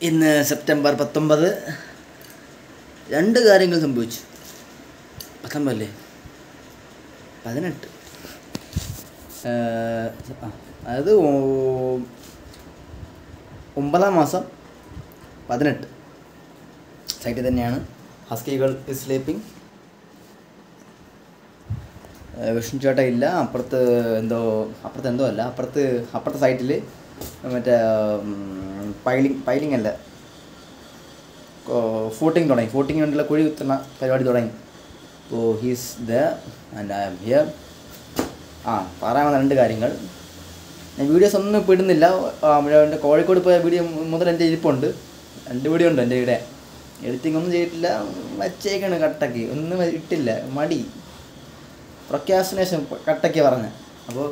ഇന്ന് സെപ്റ്റംബർ 19 രണ്ട് കാര്യങ്ങൾ സംഭവിച്ചു. 19 അല്ലേ, 18. അതായത് 9-ാം മാസം 18 സൈറ്റിൽ തന്നെയാണ്. ഹസ്കികൾ ഇസ് സ്ലീപ്പിംഗ്. വിഷ്ണു ചേട്ട ഇല്ല. അപ്പുറത്ത് എന്തോ അല്ല, അപ്പുറത്തെ സൈറ്റിൽ മറ്റേ പൈലിംഗ് അല്ല, ഫൂട്ടിങ് വേണ്ടിയുള്ള കുഴി കുത്തുന്ന പരിപാടി തുടങ്ങി. അപ്പോൾ he's the and I am here. പറയാൻ വന്ന രണ്ട് കാര്യങ്ങൾ. ഞാൻ വീഡിയോസ് ഒന്നും ഇപ്പോൾ ഇടുന്നില്ല. എൻ്റെ കോഴിക്കോട് പോയ വീഡിയോ മുതൽ എൻ്റെ ഇരിപ്പുണ്ട്. 2 വീഡിയോ ഉണ്ട് എൻ്റെ ഇവിടെ. എഡിറ്റിംഗ് ഒന്നും ചെയ്തിട്ടില്ല, വച്ചേക്കാണ് കട്ടക്ക്, ഒന്നും ഇട്ടില്ല, മടി, പ്രൊക്രാസ്റ്റിനേഷൻ കട്ടക്ക് പറഞ്ഞ. അപ്പോൾ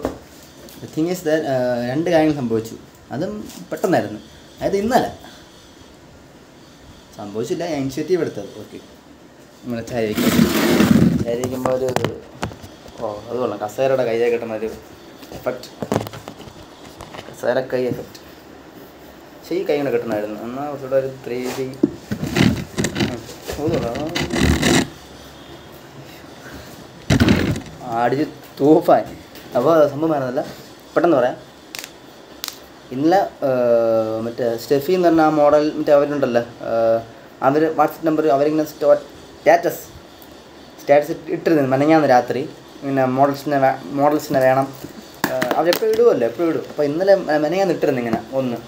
തിങ് ഈസ് ദാറ്റ് രണ്ട് കാര്യങ്ങൾ സംഭവിച്ചു. അതും പെട്ടെന്നായിരുന്നു. അതായത് ഇന്നലെ സംഭവിച്ചില്ല, ഞാൻ ഇനിഷ്യേറ്റീവ് എടുത്തത്. ഓക്കെ, നമ്മളെ ചായ വയ്ക്കുമ്പോൾ ഒരു അത് കൊള്ളാം. കസേരയുടെ കയ്യെ കിട്ടുന്ന ഒരു എഫക്റ്റ്, കസേര കൈ എഫക്റ്റ്. പക്ഷേ ഈ കൈ കൊണ്ട് കിട്ടണമായിരുന്നു. എന്നാൽ കുറച്ചുകൂടെ ഒരു 3D അടിച്ച് തൂഫാൻ. അപ്പോൾ സംഭവം പറയുന്നില്ല, പെട്ടെന്ന് പറയാം. ഇന്നലെ മറ്റേ സ്റ്റെഫി എന്ന് പറഞ്ഞ ആ മോഡൽ മറ്റേ അവരുണ്ടല്ലോ, അവർ വാട്സപ്പ് നമ്പർ അവരിങ്ങനെ സ്റ്റാറ്റസ് ഇട്ടിരുന്നു മെനഞ്ഞാന്ന് രാത്രി. ഇങ്ങനെ മോഡൽസിനെ വേണം, അവരെപ്പോഴും ഇടുമല്ലോ, എപ്പോഴും ഇടും. അപ്പോൾ ഇന്നലെ മെനഞ്ഞാന്ന് ഇട്ടിരുന്നു ഇങ്ങനെ ഒന്ന്.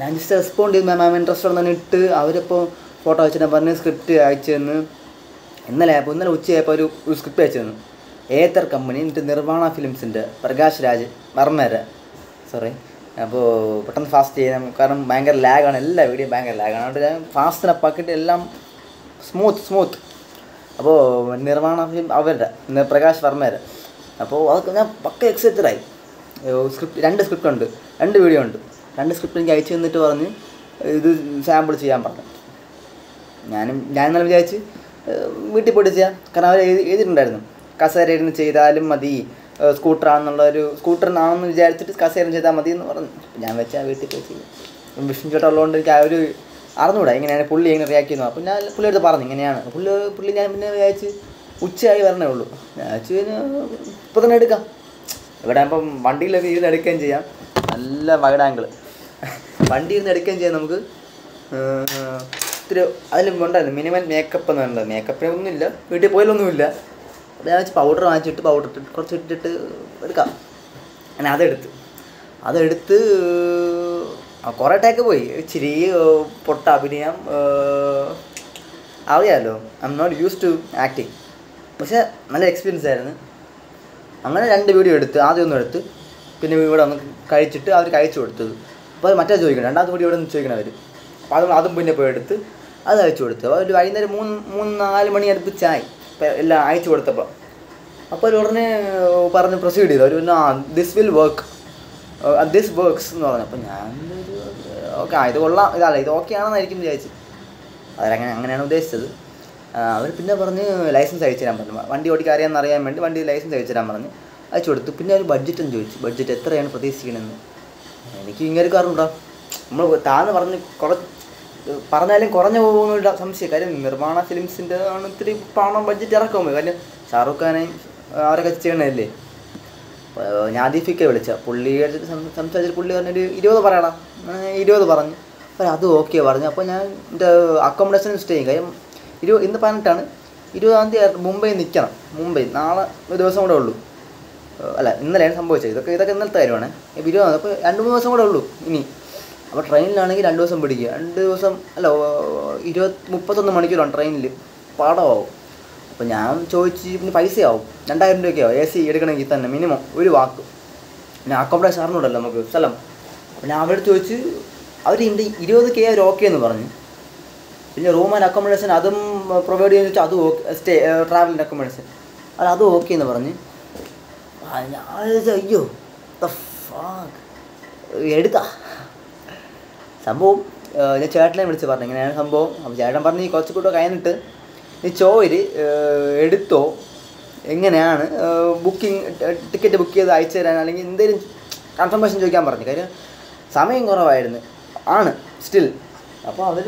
ഞാൻ ജസ്റ്റ് റെസ്പോണ്ട് ചെയ്ത് മാം ഇൻട്രസ്റ്റ് ഉണ്ടെന്ന് ഇട്ട് അവരിപ്പോൾ ഫോട്ടോ അയച്ചിട്ട് പറഞ്ഞ് സ്ക്രിപ്റ്റ് അയച്ചു തന്ന്. ഇന്നലെ ഉച്ചയായപ്പോൾ ഒരു സ്ക്രിപ്റ്റ് അയച്ചു തന്നു. ഏത്തർ കമ്പനി എന്നിട്ട് നിർവാണ ഫിലിംസിൻ്റെ പ്രകാശ് രാജ് വർമ്മേരെ സോറി. അപ്പോൾ പെട്ടെന്ന് ഫാസ്റ്റ് ചെയ്യാം, കാരണം ഭയങ്കര ലാഗാണ്, എല്ലാ വീഡിയോ ഭയങ്കര ലാഗാണ്. അതുകൊണ്ട് ഞാൻ ഫാസ്റ്റിനെ പാക്കിയിട്ട് എല്ലാം സ്മൂത്ത്. അപ്പോൾ നിർവാണ ഫിലിം അവരുടെ പ്രകാശ് വർമ്മേരെ. അപ്പോൾ അതൊക്കെ ഞാൻ പക്ക എക്സൈറ്റഡായി. രണ്ട് സ്ക്രിപ്റ്റ് ഉണ്ട്, 2 വീഡിയോ ഉണ്ട്. 2 സ്ക്രിപ്റ്റ് എനിക്ക് അയച്ചു തന്നിട്ട് പറഞ്ഞ് ഇത് സാമ്പിൾ ചെയ്യാൻ പറഞ്ഞു. ഞാൻ ഇന്നലെ വിചാരിച്ച് വീട്ടിൽ പോയിട്ട് ചെയ്യാം, കാരണം അവർ എഴുതിയിട്ടുണ്ടായിരുന്നു കസേര ഇരുന്ന് ചെയ്താലും മതി, സ്കൂട്ടറിനാണെന്ന് വിചാരിച്ചിട്ട് കസേര ചെയ്താൽ മതി എന്ന് പറഞ്ഞു. ഞാൻ വെച്ചാൽ വീട്ടിൽ പോയി ചെയ്യും. വിഷ്ണു ചേട്ടൻ ഉള്ളതുകൊണ്ട് എനിക്ക് ആ ഒരു അറിഞ്ഞൂടാ എങ്ങനെയാണ് പുള്ളി എങ്ങനെ റിയാക്ട് ചെയ്യുന്നത്. അപ്പോൾ ഞാൻ പുള്ളിയെടുത്ത് പറഞ്ഞു ഇങ്ങനെയാണ്. പുള്ളി ഞാൻ പിന്നെ വിചാരിച്ച് ഉച്ചയായി വരണേ ഉള്ളൂ. ഞാൻ വെച്ച് ഇപ്പോൾ തന്നെ എടുക്കാം. ഇവിടെ ഇപ്പം വണ്ടിയിലൊക്കെ ഇരുന്ന് എടുക്കുകയും ചെയ്യാം, നല്ല വൈഡ് ആംഗിൾ വണ്ടി ഇരുന്ന് എടുക്കുകയും ചെയ്യാം നമുക്ക്. ഇത്തിരി അതിലും ഉണ്ടായിരുന്നു മിനിമം മേക്കപ്പ് എന്ന് പറയുന്നത്. മേക്കപ്പിനൊന്നുമില്ല, വീട്ടിൽ പോയാലൊന്നുമില്ല. അപ്പോൾ ഞാൻ വെച്ച് പൗഡർ വാങ്ങിച്ചിട്ട് കുറച്ച് ഇട്ടിട്ട് എടുക്കാം. ഞാൻ അതെടുത്ത് കുറേ ടേക്ക് പോയി. ഇച്ചിരി പൊട്ട അഭിനയം അറിയാമല്ലോ, I am not used to acting. പക്ഷേ നല്ല എക്സ്പീരിയൻസ് ആയിരുന്നു. അങ്ങനെ 2 വീഡിയോ എടുത്ത്, ആദ്യം ഒന്നും എടുത്ത്, പിന്നെ ഇവിടെ ഒന്ന് കഴിച്ചിട്ട് അവർ കഴിച്ചു കൊടുത്തത്. അപ്പോൾ അത് മറ്റേ ചോദിക്കണം, 2ാമത്തെ വീഡിയോ ഇവിടെ നിന്ന് ചോദിക്കണം അവർ. അപ്പോൾ അതും പിന്നെ പോയി എടുത്ത് അത് അയച്ചു കൊടുത്തു. അപ്പോൾ ഒരു വൈകുന്നേരം 3-4 മണി അടുപ്പിച്ചായി എല്ലാം അയച്ചു കൊടുത്തപ്പോൾ. അപ്പോൾ അവർ ഉടനെ പറഞ്ഞ് പ്രൊസീഡ് ചെയ്തു. അവർ ദിസ് വർക്ക്സ് എന്ന് പറഞ്ഞു. അപ്പോൾ ഞാൻ ഓക്കെ ഇത് കൊള്ളാം, ഇത് ഓക്കെ ആണെന്നായിരിക്കും വിചാരിച്ചു. അങ്ങനെയാണ് ഉദ്ദേശിച്ചത്. അവർ പിന്നെ പറഞ്ഞ് ലൈസൻസ് അയച്ചു തരാൻ പറഞ്ഞു, വണ്ടി ഓടിക്കാൻ അറിയാൻ വേണ്ടി വണ്ടി ലൈസൻസ് അയച്ചു തരാൻ പറഞ്ഞ് അയച്ചു കൊടുത്തു. പിന്നെ ഒരു ബഡ്ജറ്റും ചോദിച്ചു, ബഡ്ജറ്റ് എത്രയാണ് പ്രതീക്ഷിക്കണമെന്ന്. എനിക്ക് ഇങ്ങനെ കാരണമുണ്ടോ, നമ്മൾ താന്ന് പറഞ്ഞാലും കുറഞ്ഞു പോകുന്ന സംശയം. കാര്യം നിർമ്മാണ ഫിലിംസിൻ്റെ ആണ് ഇത്തിരി പണം ബഡ്ജറ്റ് ഇറക്കുമ്പോൾ, കാര്യം ഷാറൂഖ് ഖാനെയും അവരൊക്കെ ചെയ്യണമല്ലേ. ഞാദീഫിക്കെ വിളിച്ച പുള്ളിയുടെ സംസാരിച്ചിട്ട് പുള്ളി പറഞ്ഞൊരു 20 പറയണം. 20 പറഞ്ഞു. അപ്പോൾ അത് ഓക്കെ പറഞ്ഞു. അപ്പോൾ ഞാൻ എൻ്റെ അക്കോമഡേഷനും സ്റ്റേ ചെയ്യും. കാര്യം ഇന്ന് 18ആണ്, 20-ാം തീയതി മുംബൈ നിൽക്കണം. നാളെ ഒരു ദിവസം കൂടെ ഉള്ളൂ. അല്ല, ഇന്നലെയാണ് സംഭവിച്ചത്. ഇതൊക്കെ ഇന്നലത്തെ കാര്യമാണ്. 20, അപ്പോൾ 2-3 ദിവസം കൂടെ ഉള്ളൂ ഇനി. അപ്പോൾ ട്രെയിനിലാണെങ്കിൽ 2 ദിവസം പിടിക്കുക. 2 ദിവസം അല്ല, 31 മണിക്കൂറാണ് ട്രെയിനിൽ, പാടമാവും. അപ്പോൾ ഞാൻ ചോദിച്ച് പിന്നെ പൈസയാവും, 2000 രൂപയ്ക്കാവും AC എടുക്കണമെങ്കിൽ തന്നെ മിനിമം ഒരു വാക്ക്. പിന്നെ അക്കോമഡേഷൻ അറിഞ്ഞൂടല്ലോ നമുക്ക് സ്ഥലം. അപ്പോൾ ഞാൻ അവിടെ ചോദിച്ച് അവർ ഇതിൻ്റെ 20K അവർ ഓക്കെ എന്ന് പറഞ്ഞു. പിന്നെ റൂം ആൻഡ് അക്കോമഡേഷൻ അതും പ്രൊവൈഡ് ചെയ്യുന്ന വെച്ചാൽ അതും ഓക്കെ, ട്രാവലിൻ്റെ അക്കോമഡേഷൻ അതും ഓക്കെ എന്ന് പറഞ്ഞ്. ഞാൻ അയ്യോ എടുക്കാം സംഭവം. ഞാൻ ചേട്ടനെ വിളിച്ച് പറഞ്ഞു ഇങ്ങനെയാണ് സംഭവം. അപ്പോൾ ചേട്ടൻ പറഞ്ഞ് ഈ കുറച്ച് കൂടെ കഴിഞ്ഞിട്ട് നീ ചോര് എടുത്തോ, എങ്ങനെയാണ് ടിക്കറ്റ് ബുക്ക് ചെയ്ത് അയച്ചു തരാൻ, അല്ലെങ്കിൽ എന്തെങ്കിലും കൺഫർമേഷൻ ചോദിക്കാൻ പറഞ്ഞു. കാര്യം സമയം കുറവായിരുന്നു. ആണ് സ്റ്റിൽ അപ്പോൾ അവർ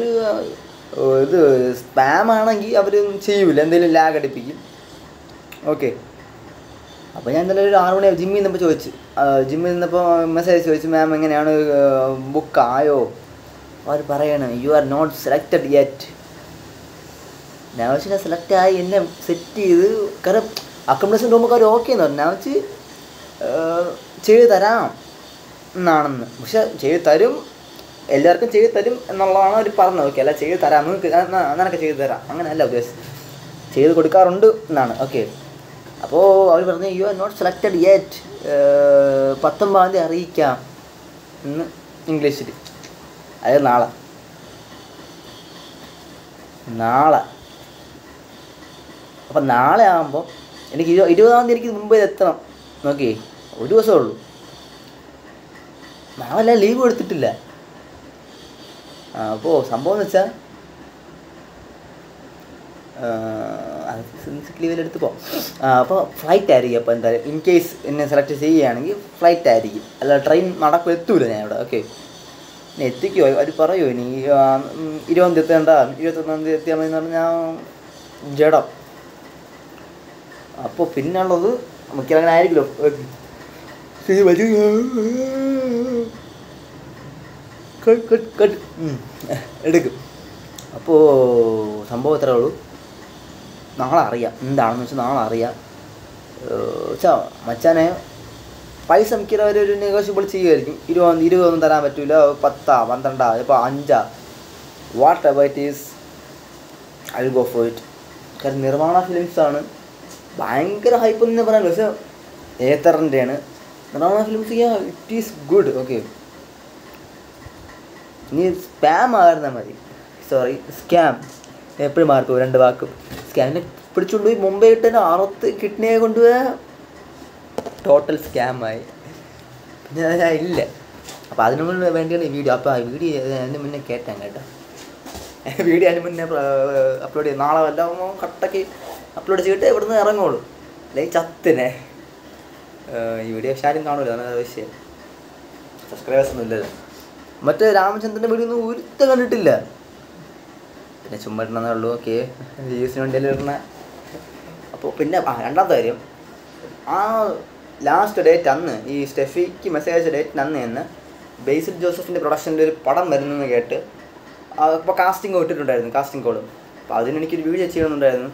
ഇത് സ്പാം ആണെങ്കിൽ അവർ ചെയ്യൂല, എന്തെങ്കിലും ലാഗ് അടിപ്പിക്കും. ഓക്കെ. അപ്പോൾ ഞാൻ ഇന്നലെ ഒരു 6 മണി ജിമ്മിൽ നിന്നപ്പോൾ ചോദിച്ചു, ജിമ്മിൽ നിന്നപ്പോൾ മെസ്സേജ് ചോദിച്ചു, മാം എങ്ങനെയാണ് ബുക്ക് ആയോ? അവർ പറയണം you are not selected yet. ഞാൻ വെച്ചാൽ സെലക്ട് ആയി എന്നെ സെറ്റ് ചെയ്ത് കാരണം അക്കോമഡേഷൻ റൂമൊക്കെ അവർ ഓക്കെ എന്ന് പറഞ്ഞു. ഞാൻ വെച്ച് ചെയ്ത് തരാം എന്നാണെന്ന്. പക്ഷെ ചെയ്ത് തരും, എല്ലാവർക്കും ചെയ്ത് തരും എന്നുള്ളതാണ് അവർ പറഞ്ഞത്. ഓക്കെ, അല്ല ചെയ്ത് തരാം, നിനക്ക് ചെയ്ത് തരാം, അങ്ങനെയല്ല ഉദ്ദേശിച്ചത്, ചെയ്ത് കൊടുക്കാറുണ്ട് എന്നാണ്. ഓക്കെ. അപ്പോൾ അവർ പറഞ്ഞു you are not selected yet, 19-ാം തീയതി അറിയിക്കാം എന്ന് ഇംഗ്ലീഷിൽ. അതായത് നാളെ. അപ്പം നാളെ ആകുമ്പോൾ എനിക്ക് 20-ാം തീയതി എനിക്ക് മുമ്പേ എത്തണം. നോക്കി, ഒരു ദിവസമേ ഉള്ളൂ. നാളെ ലീവ് എടുത്തിട്ടില്ല. അപ്പോൾ സംഭവം എന്ന് വെച്ചാൽ ലീവിലെടുത്ത് പോകും. അപ്പോൾ ഫ്ലൈറ്റ് ആയിരിക്കും. അപ്പോൾ എന്തായാലും ഇൻ കേസ് എന്നെ സെലക്ട് ചെയ്യുകയാണെങ്കിൽ ഫ്ലൈറ്റ് ആയിരിക്കും, അല്ല ട്രെയിൻ എത്തൂല ഞാൻ ഇവിടെ. ഓക്കെ, ഇനി എത്തിക്കുമോ അവർ പറയുമോ ഇനി 20-ാം തീയതി എത്തേണ്ട, 21-ാം തീയതി എത്തിയാൽ മതി എന്ന് പറഞ്ഞാൽ ജഡം. അപ്പോൾ പിന്നുള്ളത് നമുക്കങ്ങനെ ആയിരിക്കുമല്ലോ, എടുക്കും. അപ്പോൾ സംഭവം ഇത്രേ ഉള്ളൂ. നാളെ അറിയാം എന്താണെന്ന് വെച്ചാൽ, നാളെ അറിയാം. മച്ചാനെ പൈസ മിക്കവരൊരു നെഗോഷ്യബിൾ ചെയ്യുമായിരിക്കും. 20 തരാൻ പറ്റില്ല, 10, 12, ഇപ്പോൾ 5, what ever it is, I will go for it. കാരണം നിർമ്മാണ ഫിലിംസാണ്, ഭയങ്കര ഹൈപ്പ് എന്ന് പറയാൻ. പക്ഷേ ഏത്തറിൻ്റെയാണ് നിർമ്മാണ films. It is good. Okay, ഇനി സ്പാം ആയിരുന്നാൽ മതി. Sorry, scam. എപ്പോഴും മാർക്കും 2 വാക്കും. സ്കാമിനെ പിടിച്ചുകൊണ്ട് പോയി മുംബൈ ഇട്ടതിന് 6 കിഡ്നിയെ കൊണ്ടുപോയ ടോട്ടൽ സ്കാമായി. പിന്നെ ഇല്ല. അപ്പോൾ അതിന് മുന്നേ വേണ്ടിയാണ് ഈ വീഡിയോ. അപ്പോൾ ആ വീഡിയോ അതിന് മുന്നേ കേട്ടാൻ കേട്ടോ, വീഡിയോ അതിന് മുന്നേ അപ്ലോഡ് ചെയ്ത് നാളെ വല്ല കട്ടക്ക് അപ്ലോഡ് ചെയ്തിട്ട് ഇവിടുന്ന് ഇറങ്ങുള്ളൂ, അല്ലെങ്കിൽ ചത്തിനെ. ഈ വീഡിയോ ആരും കാണൂല, അതാണ് വിഷയം. സബ്സ്ക്രൈബേഴ്സൊന്നും ഇല്ലല്ലോ. മറ്റേ രാമചന്ദ്രൻ്റെ വീഡിയോ ഒന്നും ഒരുത്ത കണ്ടിട്ടില്ല. പിന്നെ ചുമ്മാ ഇടണമെന്നേ ഉള്ളൂ. ഓക്കെ, വ്യൂസിന് വേണ്ടിയല്ലേ ഇടണ. അപ്പോൾ പിന്നെ രണ്ടാമത്തെ കാര്യം, ആ ലാസ്റ്റ് ഡേറ്റ് അന്ന് ഈ സ്റ്റെഫിക്ക് മെസ്സേജ് അയച്ച ഡേറ്റിന് അന്ന് തന്നെ ബേസിൽ ജോസഫിൻ്റെ പ്രൊഡക്ഷനിൽ ഒരു പടം വരുന്നെന്ന് കേട്ട് അപ്പോൾ കാസ്റ്റിംഗ് ഇട്ടിട്ടുണ്ടായിരുന്നു, കാസ്റ്റിംഗ് കോള്. അപ്പോൾ അതിനെനിക്കൊരു വീഡിയോ ചെയ്യണമെന്നുണ്ടായിരുന്നു.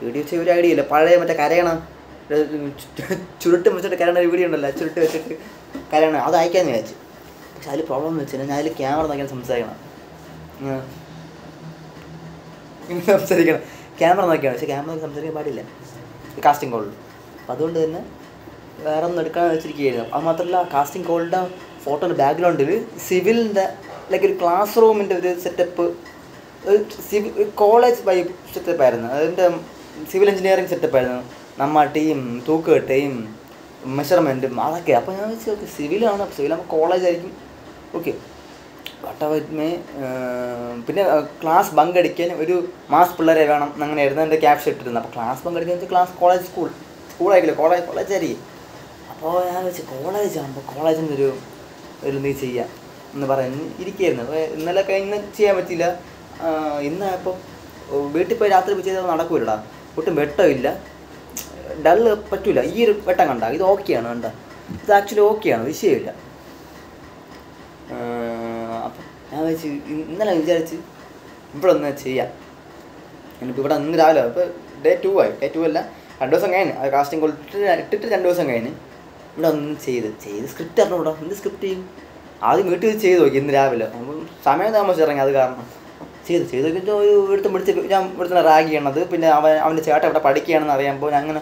വീഡിയോ ചെയ്യ ഒരു ഐഡിയ ഇല്ല. പഴയ മറ്റേ കരയണം, ചുരുട്ട് വെച്ചിട്ട് കരയണ ഒരു വീഡിയോ ഉണ്ടല്ലോ, ചുരുട്ട് വെച്ചിട്ട് കരയണം, അത് അയക്കാമെന്ന് വിചാരിച്ചു. പക്ഷെ അതിൽ പ്രോബ്ലം എന്ന് വെച്ചാൽ ഞാൻ അതിൽ ക്യാമറ നോക്കിയാൽ സംസാരിക്കണം, സംസാരിക്കണം, ക്യാമറ നോക്കിയാണ്. പക്ഷേ ക്യാമറ നോക്കി സംസാരിക്കാൻ പാടില്ല കാസ്റ്റിംഗ് കോളിൽ. അപ്പം അതുകൊണ്ട് തന്നെ വേറെ ഒന്നും എടുക്കാൻ വെച്ചിരിക്കുകയായിരുന്നു. അത് മാത്രമല്ല, കാസ്റ്റിംഗ് കോളിൻ്റെ ഫോട്ടോൻ്റെ ബാക്ക്ഗ്രൗണ്ടിൽ സിവിലിൻ്റെ ലൈക്ക് ഒരു ക്ലാസ് റൂമിൻ്റെ ഒരു സെറ്റപ്പ്, ഒരു കോളേജ് വൈബ് സെറ്റപ്പായിരുന്നു. അതിൻ്റെ സിവിൽ എഞ്ചിനീയറിംഗ് സെറ്റപ്പായിരുന്നു. നമ്മ ടീം തൂക്കുകെട്ടയും മെഷർമെൻറ്റും അതൊക്കെ. അപ്പോൾ ഞാൻ വെച്ചാൽ ഓക്കെ സിവിലാണ്, അപ്പോൾ സിവിലാകുമ്പോൾ കോളേജായിരിക്കും. ഓക്കെ, വട്ടവന്മേ. പിന്നെ ക്ലാസ് ബങ്കടിക്കാൻ ഒരു മാസ് പിള്ളേരെ വേണം, അങ്ങനെയായിരുന്നു എൻ്റെ ക്യാപ്ഷൻ ഇട്ടിരുന്നത്. അപ്പോൾ ക്ലാസ് ബങ്കടിക്കാൻ വെച്ചാൽ ക്ലാസ് കോളേജ് സ്കൂളായിരിക്കില്ല, കോളേജായിരിക്കും. അപ്പോൾ ഞാൻ വെച്ച് കോളേജാകുമ്പോൾ കോളേജിൻ്റെ ഒരു നീ ചെയ്യാം എന്ന് പറഞ്ഞ് ഇരിക്കുകയായിരുന്നു. അപ്പോൾ ഇന്നലെ കഴിഞ്ഞ് ചെയ്യാൻ പറ്റിയില്ല. ഇന്നായപ്പോൾ വീട്ടിൽ പോയി രാത്രി പോയി ചെയ്താൽ നടക്കൂലടാ, ഒട്ടും വെട്ടമില്ല, ഡള്ള് പറ്റില്ല. ഈ ഒരു വെട്ടം കണ്ട ഇത് ഓക്കെയാണ്, കണ്ട ഇത് ആക്ച്വലി ഓക്കെയാണ്, വിഷയമില്ല. അപ്പം ഞാൻ വെച്ച് ഇന്നലെ വിചാരിച്ച് ഇവിടെ ഒന്ന് ചെയ്യാം. എന്നിപ്പോൾ ഇവിടെ ഇന്ന് രാവിലെ ഇപ്പോൾ ഡേ 2 ആയി. ഡേ 2 അല്ല, 2 ദിവസം കഴിഞ്ഞ് അത് കാസ്റ്റിംഗ് കോൾ ഇട്ടിട്ട് 2 ദിവസം കഴിഞ്ഞ് ഇവിടെ ഒന്ന് ചെയ്ത് സ്ക്രിപ്റ്റ് അറിഞ്ഞു. ഇവിടെ എന്ത് സ്ക്രിപ്റ്റ് ചെയ്യും? ആദ്യം വീട്ടിൽ ചെയ്ത് നോക്കി ഇന്ന് രാവിലെ. അപ്പം സമയം താമസിച്ച് ഇറങ്ങി, അത് കാരണം ചെയ്ത് നോക്കിയിട്ട് ഒരു ഇവിടുത്തെ ഞാൻ ഇവിടുത്തെ റാഗ് ചെയ്യണത്. പിന്നെ അവൻ്റെ ചേട്ടൻ ഇവിടെ പഠിക്കുകയാണെന്ന് അറിയുമ്പോൾ ഞാൻ അങ്ങനെ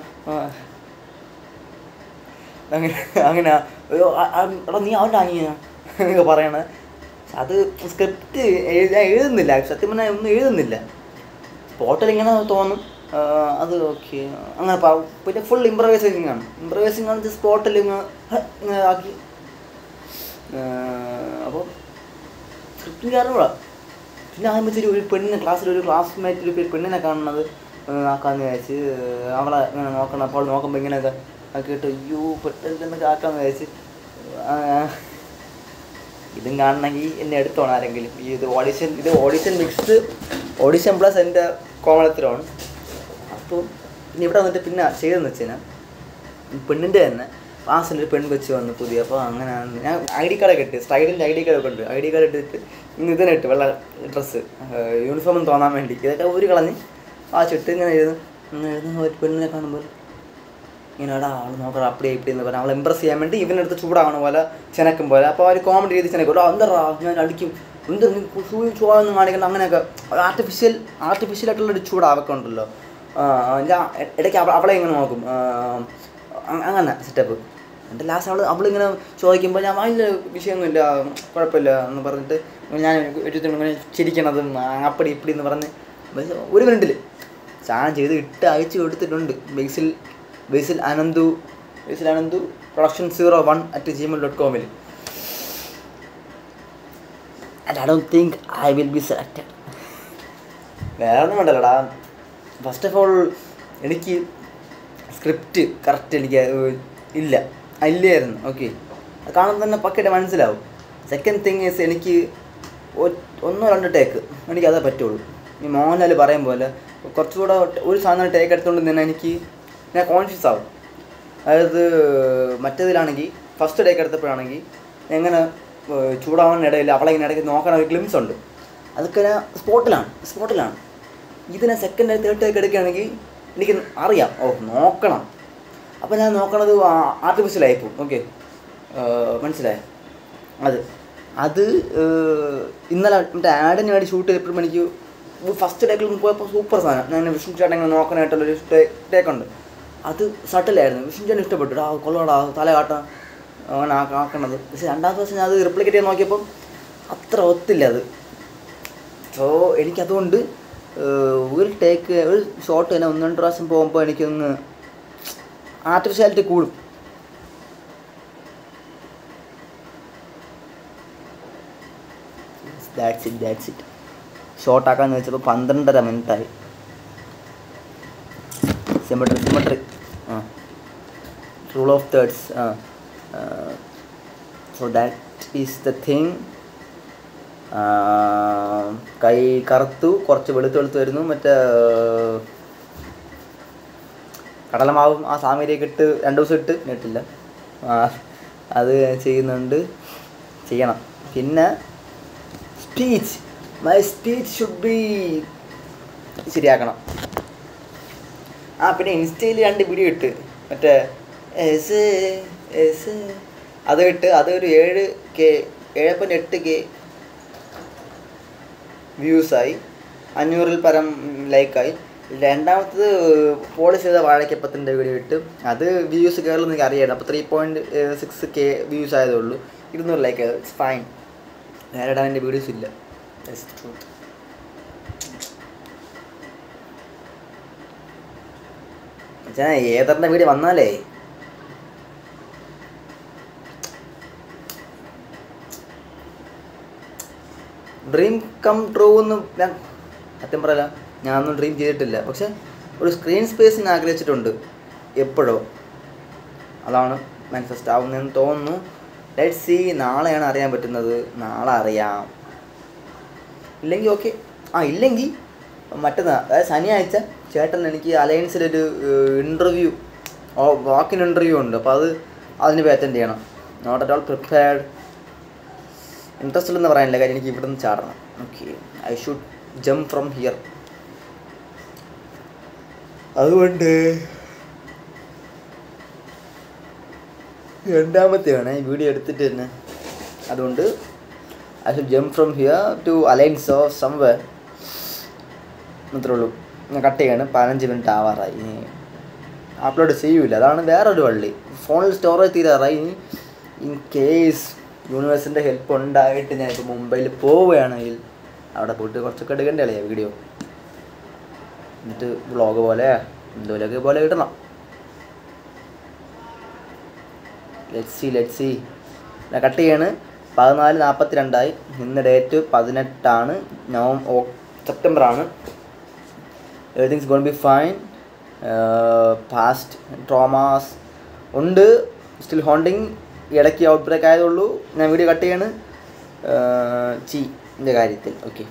എടാ നീ അവൻ്റെ അങ്ങനെയൊക്കെ പറയണത്. അത് സ്ക്രിപ്റ്റ് എഴുതുന്നില്ല, സത്യം പറഞ്ഞാൽ ഒന്നും എഴുതുന്നില്ല. സ്പോട്ടിൽ ഇങ്ങനെ തോന്നും അത് ഓക്കെ അങ്ങനെ. പിന്നെ ഫുൾ ഇമ്പ്രവൈസിങ് ആണ് സ്പോട്ടിൽ ഇങ്ങനെ ആക്കി. അപ്പോൾ സ്ക്രിപ്റ്റ് കാരണം പിന്നെ ആദ്യം വെച്ചൊരു പെണ്ണിനെ ക്ലാസ്സിലൊരു ക്ലാസ്മേറ്റിൽ ഒരു പെണ്ണിനെ കാണുന്നത് ആക്കാമെന്ന് വിചാരിച്ച് അവളെ ഇങ്ങനെ നോക്കണം. അപ്പോൾ നോക്കുമ്പോൾ ഇങ്ങനെയൊക്കെ ആക്കിയിട്ട് അയ്യോ പെട്ടെന്നൊക്കെ ആക്കാമെന്ന് വിചാരിച്ച് ഇതും കാണണമെങ്കിൽ എന്നെ എടുത്തോണം ആരെങ്കിലും. ഇത് ഓഡിഷൻ മിക്സ്ഡ് ഓഡിഷൻ പ്ലസ് എൻ്റെ കോമളത്തിലാണ്. അപ്പോൾ ഇനി ഇവിടെ വന്നിട്ട് പിന്നെ ചെയ്തെന്ന് വെച്ചാൽ പെണ്ണിൻ്റെ തന്നെ ക്ലാസ്സിലൊരു പെൺകൊച്ച് വന്ന് പുതിയ. അപ്പോൾ അങ്ങനെ ഞാൻ ID കാർഡൊക്കെ ഇട്ട് സ്റ്റൈലിൻ്റെ ID കാർഡൊക്കെ ഉണ്ട്. ID കാർഡ് ഇട്ടിട്ട് ഇന്ന് ഇതിനിട്ട് വെള്ള ഡ്രസ്സ് യൂണിഫോം തോന്നാൻ വേണ്ടി ഇതൊക്കെ ഒരു കളഞ്ഞ് ആ ചുട്ട് ഇങ്ങനെ എഴുതുന്ന ഒരു പെണ്ണിനെ കാണുമ്പോൾ ഇങ്ങനെ എടാ ആൾ നോക്കണം അപ്പടി ഇപ്പടി എന്ന് പറഞ്ഞാൽ അവൾ ഇമ്പ്രസ് ചെയ്യാൻ വേണ്ടി ഇവനെടുത്ത് ചൂടാവണ പോലെ ചെനക്കും പോലെ. അപ്പോൾ അവർ കോമഡി രീതി ചെനക്കും. എന്താ ഞാൻ അടിക്കും എന്ത് ചൂടാന്ന് കാണിക്കണം അങ്ങനെയൊക്കെ ആർട്ടിഫിഷ്യലായിട്ടുള്ളൊരു ചൂടാവൊക്കെ ഉണ്ടല്ലോ. ഞാൻ ഇടയ്ക്ക് അവളെ ഇങ്ങനെ നോക്കും അങ്ങനെ സെറ്റപ്പ്. എൻ്റെ ലാസ്റ്റ് അവളിങ്ങനെ ചോദിക്കുമ്പോൾ ഞാൻ അതിൻ്റെ വിഷയമൊന്നുമില്ല കുഴപ്പമില്ല എന്ന് പറഞ്ഞിട്ട് ഞാൻ ഇങ്ങനെ ചിരിക്കണതും അപ്പടി ഇപ്പടി എന്ന് പറഞ്ഞ് ഒരു മിനിറ്റിൽ സാധനം ചെയ്ത് ഇട്ട് അയച്ചു കൊടുത്തിട്ടുണ്ട്. ബേസിൽ Ananthu production01@gmail.com. And I don't think I will be selected. വേറെ ഒന്നും വേണ്ടല്ലടാ. ഫസ്റ്റ് ഓഫ് ഓൾ എനിക്ക് സ്ക്രിപ്റ്റ് കറക്റ്റ് എനിക്ക് ഇല്ലായിരുന്നു. ഓക്കെ, അത് കാണുമ്പോൾ തന്നെ പക്കറ്റ് മനസ്സിലാവും. സെക്കൻഡ് തിങ് ഈസ് എനിക്ക് 1-2 ടേക്ക് എനിക്കതേ പറ്റുള്ളൂ. ഈ മോഹൻലാൽ പറയും പോലെ കുറച്ചുകൂടെ ഒരു സാധനം ടേക്ക് എടുത്തുകൊണ്ട് തന്നെ ഞാൻ കോൺഷ്യസ് ആവും. അതായത് മറ്റേതിലാണെങ്കിൽ ഫസ്റ്റ് ടേക്ക് എടുത്തപ്പോഴാണെങ്കിൽ എങ്ങനെ ചൂടാവാനിടയിൽ അവളെ ഇങ്ങനെ ഇടയ്ക്ക് നോക്കണ ഒരു ഗ്ലിംസ് ഉണ്ട്. അതൊക്കെ ഞാൻ സ്പോട്ടിലാണ്. ഇതിനെ സെക്കൻഡ് തേർഡ് ടേക്ക് എടുക്കുകയാണെങ്കിൽ എനിക്ക് അറിയാം നോക്കണം. അപ്പോൾ ഞാൻ നോക്കണത് ആർട്ടിഫിഷ്യലായിപ്പോവും. ഓക്കെ, മനസ്സിലായോ? അത് ഇന്നലെ മറ്റേ ആഡിന് വേണ്ടി ഷൂട്ട് ചെയ്തപ്പോഴും എനിക്ക് ഫസ്റ്റ് ടേക്കിൽ പോയപ്പോൾ സൂപ്പർ സാധനം. ഞാൻ വിഷ്ണു ചേട്ടൻ ഇങ്ങനെ നോക്കാനായിട്ടുള്ളൊരു ടേക്കുണ്ട്. അത് സട്ടിലായിരുന്നു. വിഷ്ണു ചേട്ടൻ ഇഷ്ടപ്പെട്ടു. കൊള്ളടാ തല കാട്ടാൻ അങ്ങനെ ആക്കണത്. പക്ഷേ രണ്ടാമത്തെ ദിവസം ഞാൻ അത് റിപ്ലിക്കേറ്റ് ചെയ്ത് നോക്കിയപ്പം അത്ര ഒത്തില്ല അത്. സോ എനിക്കതുകൊണ്ട് ഒരു ഷോട്ട് തന്നെ 1-2 പ്രാവശ്യം പോകുമ്പോൾ എനിക്കൊന്ന് ആർട്ടിഫിഷ്യാലിറ്റി കൂടും. That's it. ഷോർട്ടാക്കാന്ന് വെച്ചപ്പോൾ 12.5 മിനിറ്റായി. Symmetry rule of thirds. So that is the thing. കൈ കറുത്തു, കുറച്ച് വെളുത്ത് വരുന്നു. മറ്റേ കടലമാവും ആ സാമരിയൊക്കെ ഇട്ട് 2 ദിവസം ഇട്ട് ഇട്ടില്ല. അത് ചെയ്യണം. പിന്നെ മൈ സ്പീച്ച് ഷുഡ് ബി ശരിയാക്കണം. പിന്നെ ഇൻസ്റ്റയിൽ 2 വീഡിയോ ഇട്ട് മറ്റേ അത് ഇട്ട് അതൊരു 7.8K വ്യൂസായി, 500-ൽ പരം ലൈക്കായി. രണ്ടാമത്തത് പോളിഷ് ചെയ്ത വാഴയ്ക്കപ്പത്തിൻ്റെ വീഡിയോ ഇട്ട് അത് വ്യൂസ് കയറുമെന്ന് എനിക്ക് അറിയാം. അപ്പോൾ 3.6K വ്യൂസ് ആയതേ ഉള്ളൂ, 200 ലൈക്ക്. It's fine. വേറെ ഇടാൻ എൻ്റെ വീഡിയോസ് ഇല്ല. ഏതറിൻ്റെ വീഡിയോ വന്നാലേ ഡ്രീം കം ട്രൂ എന്ന് ഞാൻ സത്യം പറയല, ഞാനൊന്നും ഡ്രീം ചെയ്തിട്ടില്ല. പക്ഷെ ഒരു സ്ക്രീൻ സ്പേസിന് ആഗ്രഹിച്ചിട്ടുണ്ട് എപ്പോഴോ. അതാണ് മാനിഫെസ്റ്റ് ആവുന്നതെന്ന് തോന്നുന്നു. Let's see. നാളെയാണ് അറിയാൻ പറ്റുന്നത്. നാളെ അറിയാം. ഇല്ലെങ്കിൽ ഓക്കെ. ഇല്ലെങ്കിൽ മറ്റന്നാൾ, അതായത് ശനിയാഴ്ച ചേട്ടൻ എനിക്ക് അലയൻസിലൊരു വാക്കിൻ ഇൻ്റർവ്യൂ ഉണ്ട്. അപ്പോൾ അതിന് പോയി അറ്റൻഡ് ചെയ്യണം. Not at all prepared. Interested എന്ന് പറയാനില്ല, കാര്യം എനിക്ക് ഇവിടെ നിന്ന് ചാടണം. Okay, I should jump from here. അതുകൊണ്ട് രണ്ടാമത്തെയാണ് ഈ വീഡിയോ എടുത്തിട്ട് തന്നെ. അതുകൊണ്ട് I should jump from here to alliance of somewhere. അത്രേ ഉള്ളൂ. ഞാൻ കട്ട് ചെയ്യാണ്. 15 മിനിറ്റ് ആവാറായി. ഇനി അപ്ലോഡ് ചെയ്യൂല. അതാണ് വേറൊരു വള്ളി. ഫോണിൽ സ്റ്റോറേജ് തീരാറായി. ഇൻ കേസ് യൂണിവേഴ്സിൻ്റെ ഹെൽപ്പ് ഉണ്ടായിട്ട് ഞാനിപ്പോൾ മുംബൈയിൽ പോവുകയാണെങ്കിൽ അവിടെ പോയിട്ട് കുറച്ചൊക്കെ എടുക്കേണ്ട കളിയാണ് വീഡിയോ. എന്നിട്ട് വ്ളോഗ് പോലെ എന്തോലൊക്കെ പോലെ ഇടണം. Let's see. ഞാൻ കട്ട് ചെയ്യാണ്. 14:42 ഇന്ന് ഡേറ്റ് 18 സെപ്റ്റംബറാണ്. Everything's gonna be fine. Past traumas ഉണ്ട്, സ്റ്റിൽ ഹോണ്ടിങ്. ഇടയ്ക്ക് ഔട്ട് ബ്രേക്ക് ആയതുള്ളൂ. ഞാൻ വീഡിയോ കട്ട് ചെയ്യാണ്. ചീൻ്റെ കാര്യത്തിൽ. ഓക്കെ.